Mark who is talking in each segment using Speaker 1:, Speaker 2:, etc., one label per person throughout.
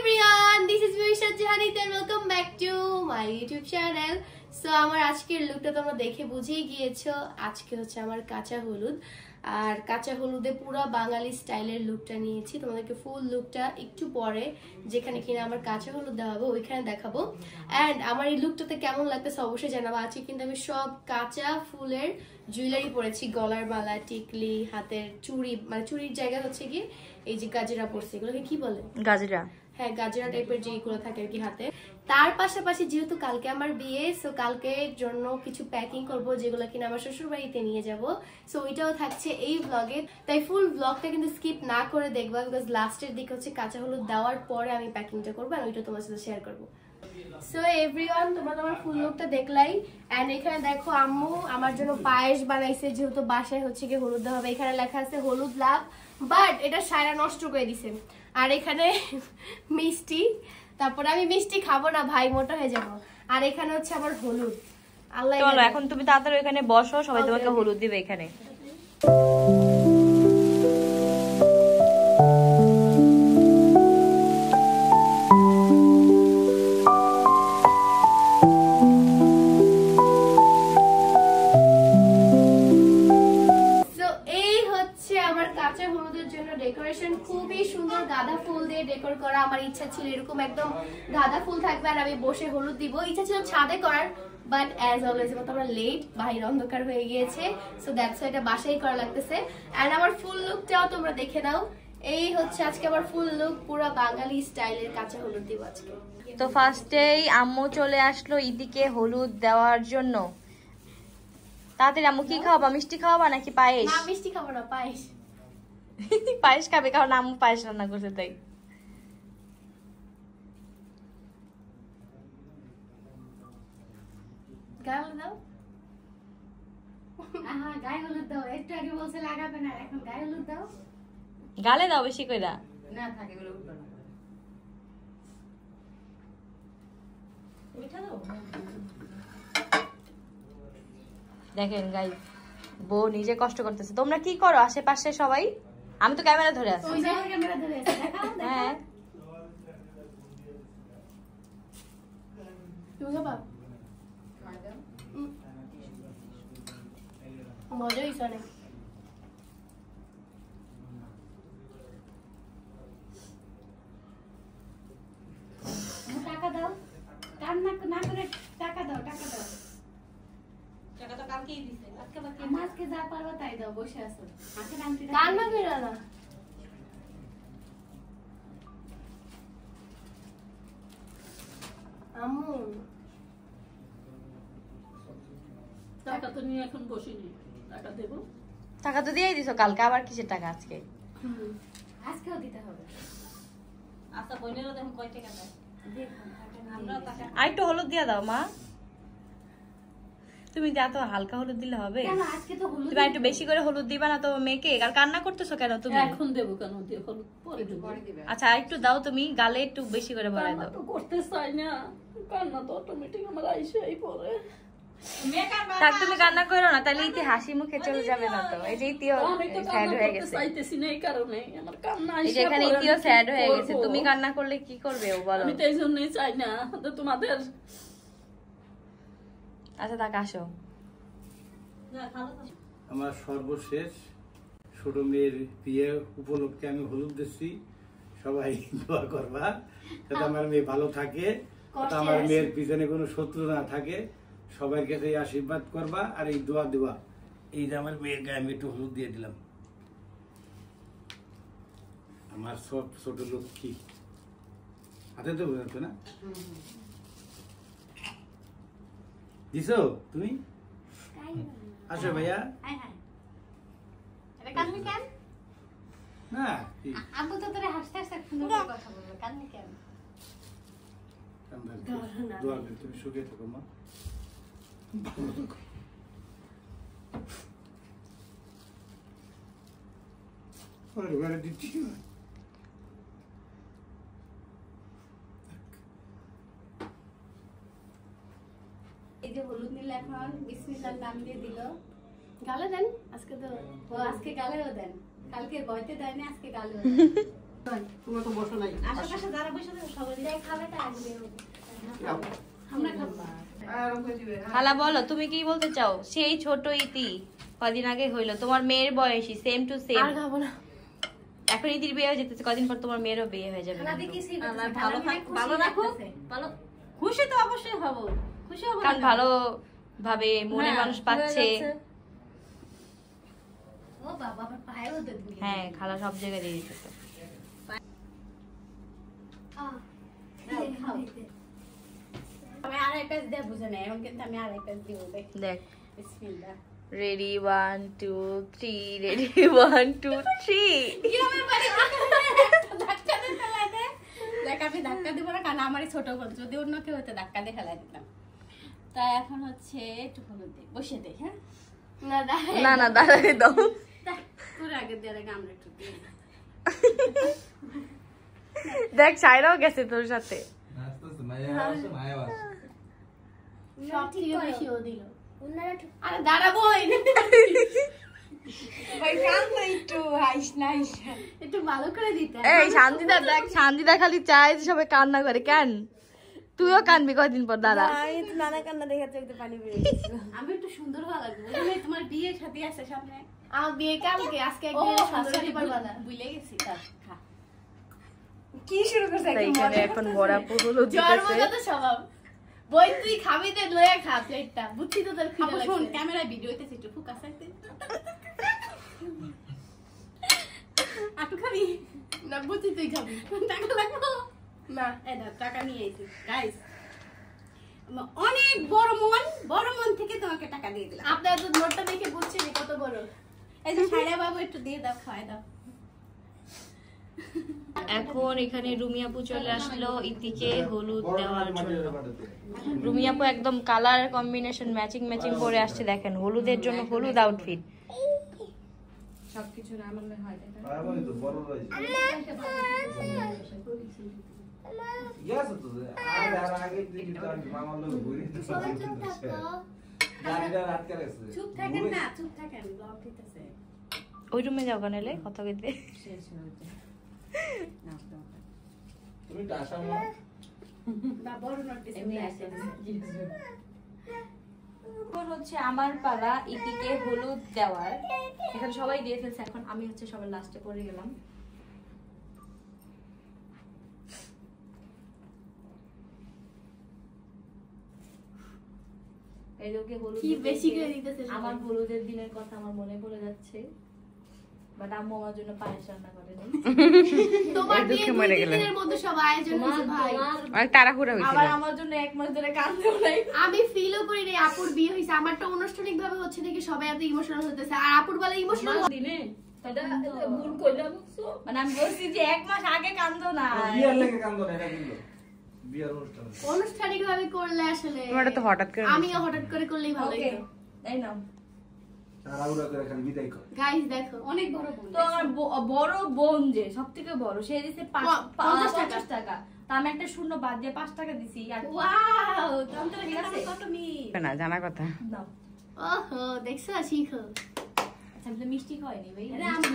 Speaker 1: everyone, this is Virisha Jahanit and welcome back to my YouTube channel. So আমার আজকের লুকটা তোমরা দেখে বুঝেই গিয়েছো, আজকে হচ্ছে আমার কাঁচা হলুদ। আর কাঁচা হলুদে পুরো বাঙালি স্টাইলের লুকটা নিয়েছি, তোমাদেরকে ফুল লুকটা একটু পরে যেখানে কিনা আমার কাঁচা হলুদ দেওয়া হবে ওইখানে দেখাবো। এন্ড আমার এই লুকটাতে কেমন লাগতেছে অবশ্যই জানাবো। আজকে কিন্তু আমি সব কাঁচা ফুলের জুয়েলারি পরেছি, গলার মালা, টিকলি, হাতের চুড়ি, মানে চুড়ির জায়গা হচ্ছে কি এই যে গাজরা পরছি, এগুলোকে কি বলে?
Speaker 2: গাজরা।
Speaker 1: হ্যাঁ, গাজরা টাইপের যেগুলো থাকে আর কি হাতে। তার পাশাপাশি যেহেতু কালকে আমার বিয়ে, সো কালকের জন্য কিছু প্যাকিং করব যেগুলো কিনা আমার শ্বশুর বাড়িতে নিয়ে যাব। সো ওইটাও থাকছে এই ব্লগে, তাই ফুল ব্লগটা কিন্তু স্কিপ না করে দেখবা, বিকজ লাস্টের দিকে হচ্ছে কাঁচা হলুদ দেওয়ার পরে আমি প্যাকিংটা করবো আর ওইটা তোমার সাথে শেয়ার করবো। সো এভরিওয়ান, তোমরা তোমার ফুল লুকটা দেখলাই। এন্ড এখানে দেখো আম্মু আমার জন্য পায়েস বানাইছে, যেহেতু বাসায় হচ্ছে কি হলুদ দেওয়া হবে। এখানে লেখা আছে হলুদ লাভ, বাট এটা সারা নষ্ট করে দিছে। আর এখানে মিষ্টি, তারপরে আমি মিষ্টি খাবো না ভাই, মোটা হয়ে যাবো। আর এখানে হচ্ছে আমার হলুদ। আল্লাহ,
Speaker 2: চলো এখন তুমি তাড়াতাড়ি এখানে বসো, সবাই তোমাকে হলুদ দিবে এখানে।
Speaker 1: ডেকোরেশন খুবই সুন্দর, গাঁদা ফুল দিয়ে ডেকোর করা। আমার ইচ্ছা ছিল এরকম একদম গাঁদা ফুল থাকবে আর আমি বসে হলুদ দিব। ইচ্ছা ছিল ছাদে করার, বাট অ্যাজ অলওয়েজ মতো আমরা লেট, বাইরে অন্ধকার হয়ে গিয়েছে, সো দ্যাটস ওয়াই এটা বাসায় করা লাগতেছে। এন্ড আমার ফুল লুকটাও তোমরা দেখে নাও। এই হচ্ছে আজকে আমার ফুল লুক, পুরো বাঙালি স্টাইলের কাঁচা হলুদ দিব আজকে।
Speaker 2: তো ফার্স্টেই আম্মু চলে আসলো ইদিকে হলুদ দেওয়ার জন্য। তাড়াতাড়ি আম্মু কি খাওয়াবা? মিষ্টি খাওয়াবা নাকি পায়েস?
Speaker 1: না, মিষ্টি খাবো না, পায়েস।
Speaker 2: পায়েস খাবে, কারণ আম্মু পায়েস রান্না করছে তাই।
Speaker 1: গায়ে দাও, গায়ে হলুদ দাও। একটু আগে বলছে লাগাবে না, এখন গায়ে হলুদ দাও।
Speaker 2: গালে দাও বেশি করে।
Speaker 1: না থাকে বলে উঠবে না। ওইটা দাও।
Speaker 2: দেখেন গাই, বউ নিজে কষ্ট করতেছে। তোমরা কি করো আশেপাশে সবাই? আমি তো ক্যামেরা ধরে আছি।
Speaker 1: ওই জায়গায় ক্যামেরা ধরে আছে, দেখাও।
Speaker 2: হ্যাঁ,
Speaker 1: তুমি খাবা? মজা হইছে অনেক। টাকা দাও, কান্না না করে টাকা দাও, টাকা দাও। টাকা তো কালকেই দিছে, আজকে বাকি আজকে যা পারবা তাই দাও, বসে আছো। আজকে নামতে কান্না কইরা না। আম্মু টাকা তো নিয়ে এখন বসিনি, টাকা দেব।
Speaker 2: টাকা তো দিয়েই দিছো কালকে, আবার কিসের টাকা আজকে?
Speaker 1: আজকেও দিতে হবে। আচ্ছা বোনেরও দেখুন কয় টাকা দেয়, আমরা টাকা।
Speaker 2: আর একটু হলুদ দিয়ে দাও মা। তুমি যা তো হালকা হলুদ দিলে হবে?
Speaker 1: কেন আজকে তো হলুদ,
Speaker 2: তুমি একটু বেশি করে হলুদ দিবা না তো মেয়েকে? আর কান্না করতেছো কেন তুমি?
Speaker 3: এখন দেবো কেন? দিয়ে হলুদ পরে দেবো।
Speaker 2: আচ্ছা একটু দাও, তুমি গালে একটু বেশি করে ভরাই দাও।
Speaker 3: তো করতে চাই না, কান্না তো অটোমেটিক আমার আইসেই পরে।
Speaker 2: থাক, তুমি কান্না করো না, তাহলে ইতি হাসি মুখে চলে যাবে না তো? এই যে ইতিও স্যাড হয়ে গেছে,
Speaker 3: চাইতেছি না এই কারণে আমার কান্না
Speaker 2: এই যে এখানে ইতিও স্যাড হয়ে গেছে। তুমি কান্না করলে কি করবে ও বলো?
Speaker 3: আমি তো এই জন্যই চাই না তো তোমাদের।
Speaker 2: আচ্ছা থাক, আসো।
Speaker 4: আমার সর্বশেষ ছোট মেয়ের বিয়ে উপলক্ষে আমি হলুদ দিচ্ছি, সবাই দোয়া করবা যাতে আমার মেয়ে ভালো থাকে, যাতে আমার মেয়ের পিছনে কোনো শত্রু না থাকে। সবার কাছে আশীর্বাদ করবা আর এই দোয়া দেওয়া। এই যে আমার মেয়ের গায়ে আমি একটু হলুদ দিয়ে দিলাম, আমার সব ছোট লক্ষ্মী। হাতে তো বোঝাচ্ছ না, দিছো তুমি? আসো ভাইয়া। না
Speaker 1: আব্বু তো তোরে হাসতে হাসতে সুন্দর কথা বলবে, কান্নি কেন?
Speaker 4: দোয়া করি তুমি সুখে থাকো মা। ঘরে দিচ্ছি
Speaker 1: এই যে হলুদ নিলে এখন বিসমিল্লাহ নাম দিয়ে দিল। গালে দেন আজকে, তো ও আজকে গালেও দেন, কালকে বইতে দেয়নি, আজকে গালেও দেন।
Speaker 3: তোমার তো বসো নাই
Speaker 5: আশেপাশে যারা বসে থাকে সবাই
Speaker 1: দেখ খাবে তা আসবে
Speaker 3: আমরা খাবো
Speaker 2: খালা বলো তুমি কি বলতে চাও? সেই ছোট ইতি কদিন আগে হইলো, তোমার মেয়ের বয়সী, সেম টু সেম।
Speaker 1: আর খাবো না।
Speaker 2: এখন ইতির বিয়ে হয়ে যেতেছে, কদিন পর তোমার মেয়েরও বিয়ে হয়ে যাবে।
Speaker 3: ভালো রাখো ভালো খুশি তো অবশ্যই হব খুশি হব
Speaker 2: কারণ ভালো ভাবে মনে মানুষ পাচ্ছে।
Speaker 1: ও বাবা আমার পায়ে হতে দিবি।
Speaker 2: হ্যাঁ খালা সব জায়গায় দিয়ে দিতেছে।
Speaker 3: আমি আড়াই পেজ দিয়ে বুঝে নেই এখন কিন্তু আমি আড়াই পেজ দিব দেখ
Speaker 2: দেখ
Speaker 3: বিসমিল্লাহ
Speaker 2: রেডি 1 2 3 রেডি 1 2 3।
Speaker 3: কিভাবে পারি ধাক্কা দিয়ে ফেলাই দে দেখ আমি ধাক্কা দিব না কারণ আমারই ছোট বোন যদি অন্য কেউ হতো ধাক্কা দিয়ে ফেলাই দিতাম। তাই এখন হচ্ছে একটু হলুদ দে বসে দে হ্যাঁ
Speaker 1: না দাঁড়াই।
Speaker 2: না না দাঁড়াই দাও।
Speaker 3: তোর আগে দিয়ে আগে আমরা একটু দিই
Speaker 2: দেখ সাইরাও গেছে তোর সাথে।
Speaker 1: সব থেকে বেশি ও দিল। আরে দাঁড়াবো
Speaker 3: ভাই কাম না একটু হাইস নাইস
Speaker 1: একটু ভালো করে দিতে।
Speaker 2: এই শান্তিদা দেখ, শান্তিদা খালি চায় যে সবাই কান্না করে। কেন তুইও কানবি কদিন পর? দাঁড়া
Speaker 5: নানা কান্না দেখে চোখে পানি বেরিয়ে গেছিল।
Speaker 3: আমি একটু সুন্দর ভালো লাগবে বুঝলি তোমার বিয়ে সাথে আছে সামনে।
Speaker 1: আমার বিয়ে কালকে, আজকে একদিন সুন্দর হতে পারবা না।
Speaker 3: ভুলে গেছি খা
Speaker 5: কি শুরু করছে
Speaker 2: তাই এখানে এখন বড়া পুরো
Speaker 1: জ্বর মতো তো স্বভাব। বই তুই খাবি দে লয়া খা প্লেটটা। বুঝছি তো তোর খিদে
Speaker 3: আপু শোন
Speaker 1: লাগছে।
Speaker 3: ক্যামেরায় ভিডিও হইতেছে একটু ফোকাস রাখতে আপু খাবি
Speaker 1: না বুঝছি তুই খাবি।
Speaker 3: টাকা লাগবে
Speaker 1: না
Speaker 3: এই দাও টাকা নিয়ে আইছি গাইস অনেক বড় মন থেকে তোমাকে টাকা দিয়ে দিলাম।
Speaker 1: আপনার তো নোটটা দেখে বুঝছেন কত বড়।
Speaker 3: এই যে সাইরা বাবু একটু দিয়ে দাও খাওয়াই দাও।
Speaker 2: এখন এখানে রুমি আপু চলে আসলো ইতিকে হলুদ দেওয়ার জন্য। রুমি আপু একদম কালার কম্বিনেশন ম্যাচিং ম্যাচিং করে আসছে। দেখেন হলুদের জন্য হলুদ আউটফিট।
Speaker 3: সবকিছু না মনে হয় দেখা চুপ থাকেন না চুপ থাকেন ব্লগ দিতেছে
Speaker 2: ওই রুমে যাও কানেলে কথা কইতে।
Speaker 3: শেষ হয়েছে
Speaker 4: তুমি টাসা
Speaker 3: বা বড় নোটিস
Speaker 2: এমনি আসে এখন হচ্ছে আমার পালা ইতিকে হলুদ দেওয়ার। এখানে সবাই দিয়ে ফেলছে, এখন আমি হচ্ছে সবার লাস্টে পড়ে গেলাম। এই লোকে হলুদ
Speaker 1: কি বেশি করে দিতেছে সবাই।
Speaker 2: আমার হলুদের দিনের কথা আমার মনে পড়ে যাচ্ছে। বাট আম্মু আমার জন্য পায়েস রান্না করে নাই।
Speaker 1: তোমার বিয়ে 2 দিনের মধ্যে সব আয়োজন হয়েছে ভাই।
Speaker 2: অনেক তাড়াহুড়া হয়েছিল।
Speaker 3: আবার আমার জন্য এক মাস ধরে কাঁদতে নাই
Speaker 1: আমি ফিলও করি নাই আপুর বিয়ে হয়েছে। আমারটা আনুষ্ঠানিক ভাবে হচ্ছে দেখে সবাই এত ইমোশনাল হতেছে, আর আপুর বেলা ইমোশনাল
Speaker 3: দিনে এটা ভুল কইলাম
Speaker 2: মানে আমি বলছি যে এক মাস আগে কান্দো না।
Speaker 4: বিয়ার লেগে কান্দো না এটা কিন্তু বিয়ার অনুষ্ঠান
Speaker 1: আনুষ্ঠানিক ভাবে করলে আসলে
Speaker 2: তোমারটা তো হঠাৎ করে
Speaker 1: আমিও হঠাৎ করে করলেই ভালো
Speaker 3: ওকে
Speaker 1: হতো।
Speaker 3: এই নাও
Speaker 4: তাড়াহুড়া করে খালি বিদায় কর।
Speaker 1: গাইস দেখো
Speaker 3: অনেক বড় বোন
Speaker 2: তো আমার বড় বোন যে সব থেকে বড়, সে দিছে
Speaker 1: 50
Speaker 2: 50 টাকা। তা আমি একটা শূন্য বাদ দিয়ে 5 টাকা দিছি। আর
Speaker 3: ওয়াও তন্ত্র গেছে কত মি
Speaker 2: না জানা কথা
Speaker 3: দাও
Speaker 1: ওহো দেখছো শিখো।
Speaker 2: আচ্ছা আমি তো মিষ্টি খাইনি ভাই।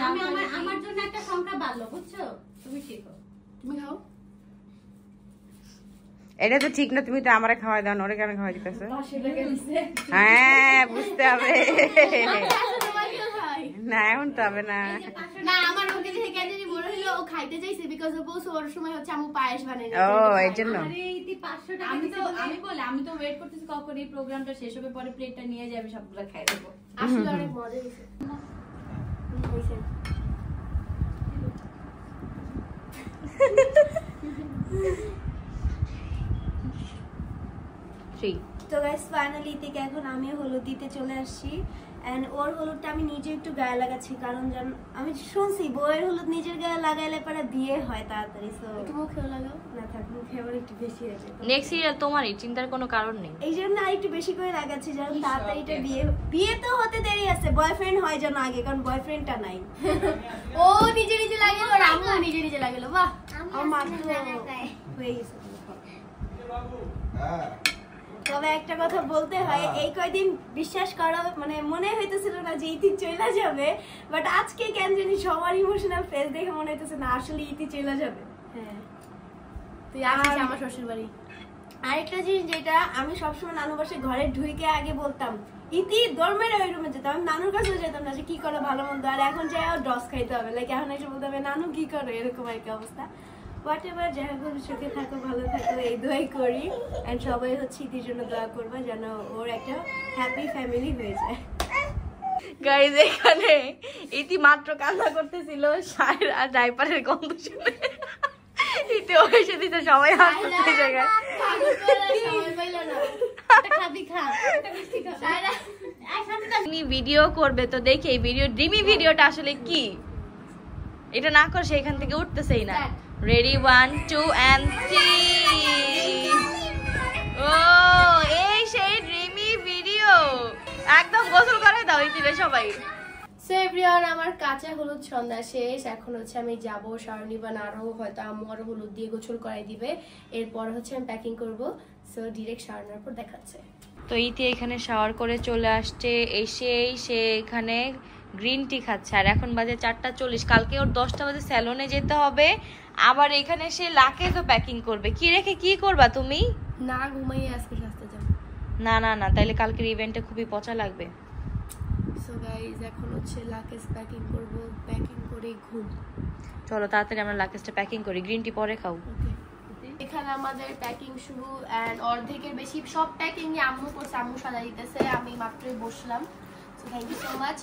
Speaker 3: আমি আমার জন্য একটা সংখ্যা বাড়লো বুঝছো তুমি শিখো
Speaker 1: তুমি খাও।
Speaker 6: এটা তো ঠিক না, তুমি তো আমারে খাওয়াই দাও না, ওরে কেন খাওয়াই দিতেছো?
Speaker 3: 500 টাকা দিছে
Speaker 6: হ্যাঁ বুঝতে হবে।
Speaker 1: আসলে তোমাকেও খাই।
Speaker 6: না এখন তো হবে না।
Speaker 1: না আমার ওকে দেখে কেন জানি মনে হলো ও খাইতে চাইছে, বিকজ ও বলছে ওর সময় হচ্ছে আমু পায়েস বানাই না।
Speaker 6: ও এই জন্য।
Speaker 3: আরে ইতি 500 টাকা
Speaker 2: আমি তো ওয়েট করতেছি কখন এই প্রোগ্রামটা শেষ হবে, পরে প্লেটটা নিয়ে যাবে সবগুলা খাই দেবো।
Speaker 1: আসলে অনেক মজা হয়েছে। হয়েছে।
Speaker 5: তো গাইস ফাইনালি থেকে এখন আমি হলুদ দিতে চলে আসছি। এন্ড ওর হলুদটা আমি নিজে একটু গায়ে লাগাচ্ছি, কারণ আমি শুনছি বউয়ের হলুদ নিজের গায়ে লাগাইলে পরে বিয়ে হয় তাড়াতাড়ি। সো
Speaker 1: একটু মুখেও লাগাও।
Speaker 5: না থাক, মুখে আবার একটু বেশি হয়ে যায়।
Speaker 2: নেক্সট ইয়ার তোমারই চিন্তার কোনো কারণ নেই।
Speaker 5: এই জন্য আর একটু বেশি করে লাগাচ্ছি যেন তাড়াতাড়িটা বিয়ে তো হতে দেরি আছে, বয়ফ্রেন্ড হয় যেন আগে, কারণ বয়ফ্রেন্ডটা নাই।
Speaker 1: ও নিজে নিজে লাগিয়ে ওর আম্মু নিজে নিজে লাগালো। বাহ
Speaker 5: আমার মাত্র হয়ে গেছে।
Speaker 4: হ্যাঁ
Speaker 5: তবে একটা কথা বলতে হয়, এই কয়দিন বিশ্বাস করা মানে মনে হইতেছিল না যে ইতি চলে যাবে, বাট আজকে কেন জানি সবার ইমোশনাল ফেস দেখে মনে হইতেছে না আসলে ইতি চলে যাবে।
Speaker 1: হ্যাঁ, তুই আসিস আমার শ্বশুর বাড়ি।
Speaker 5: আরেকটা জিনিস যেটা আমি সবসময় নানু বাসায় ঘরে ঢুকে আগে বলতাম, ইতি ধর্মের ওই রুমে যেতাম, আমি নানুর কাছেও যেতাম না যে কি করে ভালো মন্দ, আর এখন যাই ড্রস খাইতে হবে, লাইক এখন এসে বলতে হবে নানু কি করে, এরকম একটা অবস্থা। হোয়াট এভার, যাই হোক সুখে থাকো ভালো থাকো এই দোয়াই করি, এন্ড সবাই হচ্ছে ইতির জন্য দোয়া করবো যেন ওর একটা হ্যাপি ফ্যামিলি হয়ে যায়।
Speaker 2: গাইজ এখানে ইতি মাত্র কান্না করতেছিল শায়ের আর ডাইপারের গন্ধ শুনে ইতি ওকে এসে দিতে সবাই হাসতে জায়গায়। ভিডিও করবে তো দেখে এই ভিডিও ড্রিমি ভিডিওটা আসলে কি, এটা না করে সে এখান থেকে উঠতেছেই না। Ready 1 2 and 3। ও এই সেই ড্রিমি ভিডিও, একদম গোসল করে দাও ইতিরে সবাই।
Speaker 1: সো এভরিওয়ান, আমার কাঁচা হলুদ সন্ধ্যা শেষ। এখন হচ্ছে আমি যাবো শাওনিবান, আরো হয়তো আম্মু আরো হলুদ দিয়ে গোসল করাই দিবে, এরপর হচ্ছে আমি প্যাকিং করবো। সো ডিরেক্ট শাওয়ার পর দেখাচ্ছে।
Speaker 2: তো ইতি এখানে শাওয়ার করে চলে আসছে, এসেই সে এখানে গ্রিন টি খাচ্ছে। আর এখন বাজে 4:40, কালকে ওর 10টা বাজে স্যালনে যেতে হবে, আবার এখানে সে লাকেজও প্যাকিং করবে। কি রেখে কি করবা তুমি?
Speaker 1: না ঘুমাইয়ে আজকে সাজতে যাব।
Speaker 2: না না না, তাইলে কালকের ইভেন্টে খুবই পচা লাগবে।
Speaker 1: সো গাইস, এখন হচ্ছে লাকেজ প্যাকিং করব, প্যাকিং করে ঘুম।
Speaker 2: চলো তাড়াতাড়ি আমরা লাকেজটা প্যাকিং করি, গ্রিন টি পরে খাও।
Speaker 1: এখানে আমাদের প্যাকিং শুরু, এন্ড অর্ধেকের বেশি সব প্যাকিং আম্মু করছে, আম্মু সাজা দিতেছে, আমি মাত্রই বসলাম। So thank you so much.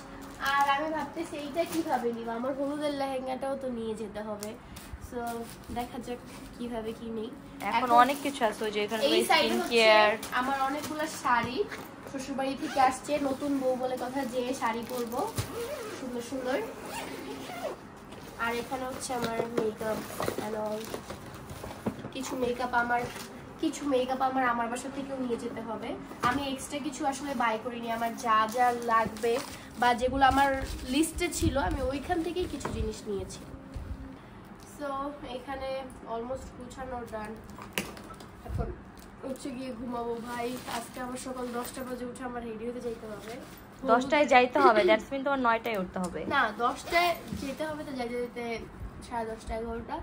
Speaker 1: আর আমি ভাবতেছি এইটা কিভাবে নিব, আমার হলুদের লেহেঙ্গাটাও তো নিয়ে যেতে হবে। সো দেখা যাক কিভাবে কি নেই।
Speaker 2: এখন অনেক কিছু আছে, ওই যে এখানে
Speaker 1: এই সাইডে
Speaker 2: স্কিন
Speaker 1: হচ্ছে
Speaker 2: কেয়ার,
Speaker 1: আমার অনেকগুলো শাড়ি শ্বশুরবাড়ি থেকে আসছে, নতুন বউ বলে কথা, যে শাড়ি পরবো সুন্দর সুন্দর। আর এখানে হচ্ছে আমার মেকআপ এন্ড অল, কিছু মেকআপ আমার বাসা থেকেও নিয়ে যেতে হবে। আমি এক্সট্রা কিছু আসলে বাই করিনি, আমার যা যা লাগবে বা যেগুলো আমার লিস্টে ছিল আমি ওইখান থেকেই কিছু জিনিস নিয়েছি। সো এখানে অলমোস্ট গুছানো ডান, এখন হচ্ছে গিয়ে ঘুমাবো। ভাই আজকে আমার সকাল 10টা বাজে উঠে আমার রেডি হতে যাইতে হবে।
Speaker 2: 10টায় যাইতে হবে, দ্যাটস মিন তোমার 9টায় উঠতে হবে।
Speaker 1: না 10টায় যেতে হবে, তো যাইতে যেতে 10:30 11টা।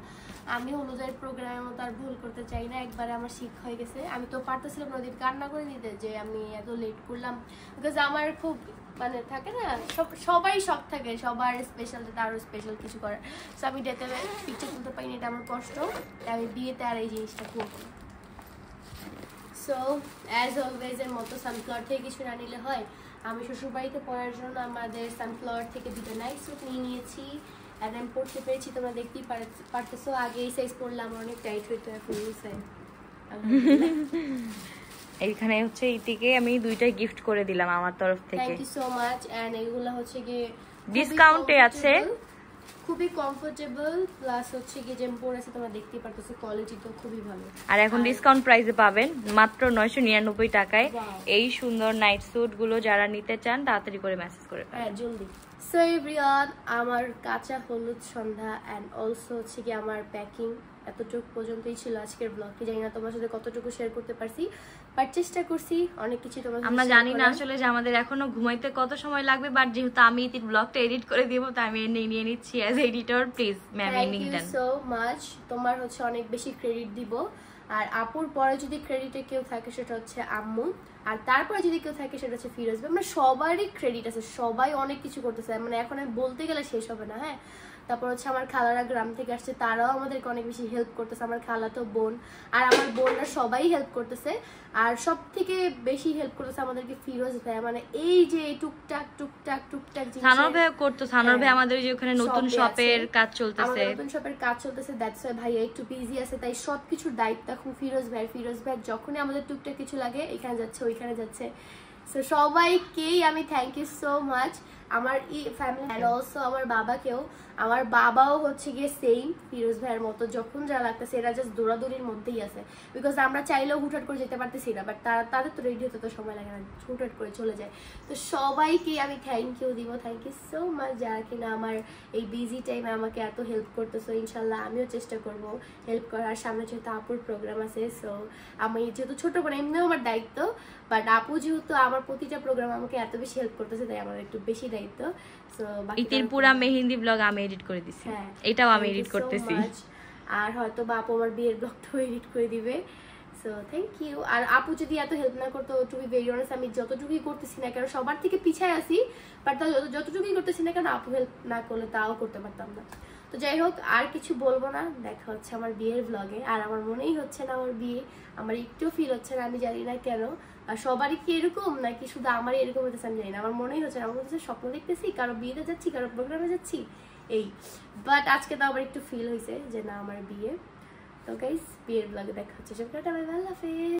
Speaker 1: আমি হলুদের প্রোগ্রামের মতো আর ভুল করতে চাই না, একবারে আমার শিখ হয়ে গেছে। আমি তো পারতেছিলাম না ওদিন কান্না করে দিতে যে আমি এত লেট করলাম, বিকজ আমার খুব মানে থাকে না, সবাই শখ থাকে সবার স্পেশাল, তারও স্পেশাল কিছু করার। সো আমি ডেতে পিকচার তুলতে পারিনি, এটা আমার কষ্ট। আমি বিয়েতে আর এই জিনিসটা করবো। সো অ্যাজ অলওয়েজ এর মতো সানফ্লাওয়ার থেকে কিছু না নিলে হয়। আমি শ্বশুরবাড়িতে পড়ার জন্য আমাদের সানফ্লাওয়ার থেকে 2টা নাইট স্যুট নিয়ে নিয়েছি, আর আমি পড়তে পেরেছি, তোমরা দেখতেই পারতেছো। আগে এই সাইজ পরলাম, অনেক টাইট হইতো, এখন এই সাইজ।
Speaker 2: এইখানে হচ্ছে ইতিকে আমি 2টাই গিফট করে দিলাম আমার তরফ থেকে।
Speaker 1: Thank you so much. And এগুলো হচ্ছে গিয়ে
Speaker 2: ডিসকাউন্টে আছে,
Speaker 1: খুবই কমফোর্টেবল, প্লাস হচ্ছে গিয়ে যে পরেছে তোমরা দেখতেই পারতেছো, কোয়ালিটি তো খুবই ভালো।
Speaker 2: আর এখন ডিসকাউন্ট প্রাইসে পাবেন মাত্র 999 টাকায় এই সুন্দর নাইট স্যুট গুলো। যারা নিতে চান তাড়াতাড়ি করে মেসেজ করে ফেলুন।
Speaker 1: হ্যাঁ জলদি। সো এভরিওয়ান, আমার কাঁচা হলুদ সন্ধ্যা এন্ড অলসো হচ্ছে কি আমার প্যাকিং এতটুকু পর্যন্তই ছিল আজকের ব্লগটি। জানি না তোমার সাথে কতটুকু শেয়ার করতে পারছি, বাট চেষ্টা করছি অনেক কিছু তোমার সাথে।
Speaker 2: আমরা জানি না আসলে যে আমাদের এখনো ঘুমাইতে কত সময় লাগবে, বাট যেহেতু আমি এই ব্লগটা এডিট করে দিব তাই আমি নিয়ে নিচ্ছি as editor. Please ma'am,
Speaker 1: thank you so much. তোমার হচ্ছে অনেক বেশি ক্রেডিট দিব, আর আপুর পরে যদি ক্রেডিটে কেউ থাকে সেটা হচ্ছে আম্মু, আর তারপরে যদি কেউ থাকে সেটা হচ্ছে ফিরোজ ভাই। মানে সবারই ক্রেডিট আছে, সবাই অনেক কিছু করতেছে, মানে এখন আমি বলতে গেলে শেষ হবে না। হ্যাঁ, তারপর হচ্ছে আমার খালারা গ্রাম থেকে আসছে, তারাও আমাদেরকে অনেক বেশি হেল্প করতেছে। আমার খালা তো বোন আর আমার বোনরা সবাই হেল্প করতেছে, আর সব থেকে বেশি হেল্প করতেছে আমাদেরকে ফিরোজ ভাই। মানে এই যে টুকটাক টুকটাক টুকটাক
Speaker 2: সানোর ভাই করতো, সানোর ভাই আমাদের যে ওখানে নতুন শপের কাজ চলতেছে,
Speaker 1: নতুন শপের কাজ চলতেছে, দ্যাটস ওয়াই ভাইয়া একটু বিজি আছে, তাই সবকিছুর দায়িত্ব এখন ফিরোজ ভাই। ফিরোজ ভাই যখনই আমাদের টুকটাক কিছু লাগে এখানে যাচ্ছে ওইখানে যাচ্ছে। সো সবাইকেই আমি থ্যাংক ইউ সো মাচ। আমার ফ্যামিলি অ্যান্ড অলসো আমার বাবাকেও। আমার বাবাও হচ্ছে গিয়ে সেম ফিরোজ ভাইয়ের মতো, যখন যা লাগতেছে এরা জাস্ট দৌড়াদৌড়ির মধ্যেই আছে। বিকজ আমরা চাইলেও হুটহাট করে যেতে পারতেছি না, বাট তাদের তো রেডি হতে তো সময় লাগে না, হুটহাট করে চলে যায়। তো সবাইকে আমি থ্যাংক ইউ দিব, থ্যাংক ইউ সো মাচ যারা কিনা আমার এই বিজি টাইমে আমাকে এত হেল্প করতেছো। ইনশাল্লাহ আমিও চেষ্টা করব হেল্প করার। সামনে যেহেতু আপুর প্রোগ্রাম আছে, সো আমি যেহেতু ছোট বোন এমনিও আমার দায়িত্ব, বাট আপু যেহেতু আমার প্রতিটা প্রোগ্রাম আমাকে এত বেশি হেল্প করতেছে তাই আমার একটু বেশি দায়িত্ব। সো
Speaker 2: ইতির পুরা মেহেন্দি ব্লগ আমি এডিট করে দিছি, এটাও আমি এডিট করতেছি।
Speaker 1: আর হয়তো বা আপু আমার বিয়ের ব্লগটাও এডিট করে দিবে। So thank you. আর আপু যদি এত হেল্প না করতো, টু বি ভেরি অনেস্ট আমি যতটুকুই করতেছি না কেন সবার থেকে পিছায় আসি, বাট যতটুকুই করতেছি না কেন আপু হেল্প না করলে তাও করতে পারতাম না। তো যাই হোক, আর কিছু বলবো না, দেখা হচ্ছে আমার বিয়ের ব্লগে। আর আমার মনেই হচ্ছে না আমার বিয়ে, আমার একটু ফিল হচ্ছে না, আমি জানি না কেন। আর সবারই কি এরকম নাকি শুধু আমারই এরকম হতেছে আমি জানি না, আমার মনেই হচ্ছে না। আমার হচ্ছে স্বপ্ন দেখতেছি, কারো বিয়েতে যাচ্ছি, কারো প্রোগ্রামে যাচ্ছি, এই। বাট আজকে তো আবার একটু ফিল হয়েছে যে না আমার বিয়ে। তো গাইস বিয়ের ব্লগে দেখা হচ্ছে, সব টাটা, বাই বাই, আল্লাহ হাফেজ।